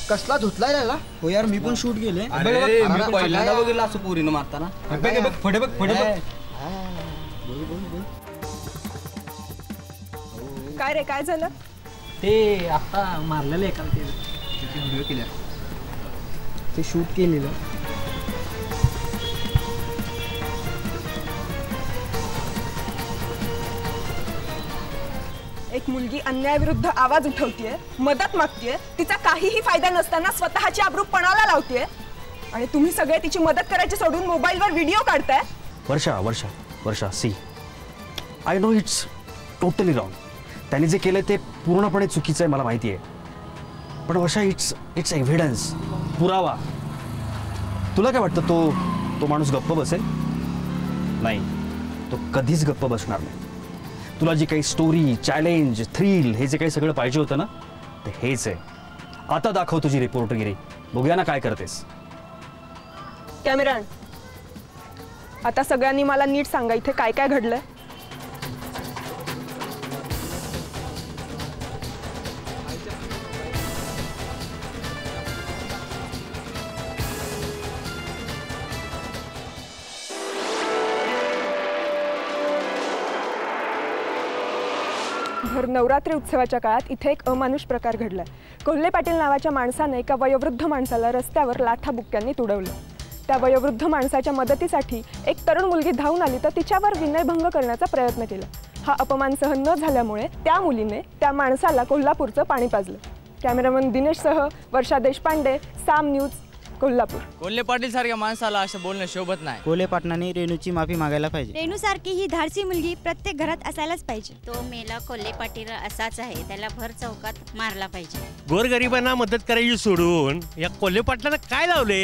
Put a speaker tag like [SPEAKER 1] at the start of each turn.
[SPEAKER 1] कसला धुतलाय राहिला
[SPEAKER 2] हो यार मी पण शूट गेले
[SPEAKER 3] पहिल्यांदा बघितलं असं पोरीनं मारताना फडे बघ
[SPEAKER 4] काय रे काय झालं
[SPEAKER 2] ते आता मारलेलं एका व्हिडिओ केल्या ते शूट केलेलं
[SPEAKER 4] एक मुलगी अन्यायाविरुद्ध आवाज उठवतीये मदत मागतीये तिचा काहीही फायदा नसताना स्वतःची आबरू पणाला लावतीये आणि तुम्ही सगळे तिची मदत करायची सोडून मोबाईलवर व्हिडिओ काढताय
[SPEAKER 5] Varsha see I know it's totally wrong त्याने जे केलं ते पूर्णपणे चुकीचं आहे मला माहिती आहे पण वर्षा इट्स एव्हिडन्स पुरावा तुला काय वाटतं तो माणूस गप्प बसेल नाही तो कधीच गप्प बसणार नाही तुला जी काही स्टोरी चॅलेंज थ्रिल हे जे काही सगळं पाहिजे होतं ना ते हेच आहे आता दाखव तुझी रिपोर्टगिरी बघूया ना काय करतेस
[SPEAKER 4] कॅमेरान आता सगळ्यांनी मला नीट सांगा इथे काय काय घडलंय भर नवरात्री उत्सवाच्या काळात इथे एक अमानुष प्रकार घडलाय कोल्हे पाटील नावाच्या माणसाने एका वयोवृद्ध माणसाला रस्त्यावर लाथाबुक्क्यांनी तुडवलं त्या वयोवृद्ध माणसाच्या मदतीसाठी एक तरुण मुलगी धावून आली तर तिच्यावर विनयभंग करण्याचा प्रयत्न केला हा अपमान सहन न झाल्यामुळे त्या मुलीने त्या माणसाला कोल्हापूरचं पाणी पाजलं कॅमेरामन दिनेशसह वर्षा देशपांडे साम न्यूज कोल्हापूर
[SPEAKER 6] कोल्हे पाटील सारख्या माणसाला असं बोलणं शोभत नाही
[SPEAKER 2] कोल्हे पाटलांनी रेणूची माफी मागायला पाहिजे
[SPEAKER 7] रेणू सारखी ही धाडसी मुलगी प्रत्येक घरात असायलाच पाहिजे
[SPEAKER 8] तो मेला कोल्हे पाटील असाच आहे त्याला भर चौकात मारला पाहिजे
[SPEAKER 9] गोरगरिबांना मदत करायची सोडून या कोल्हे पाटलांना काय लावले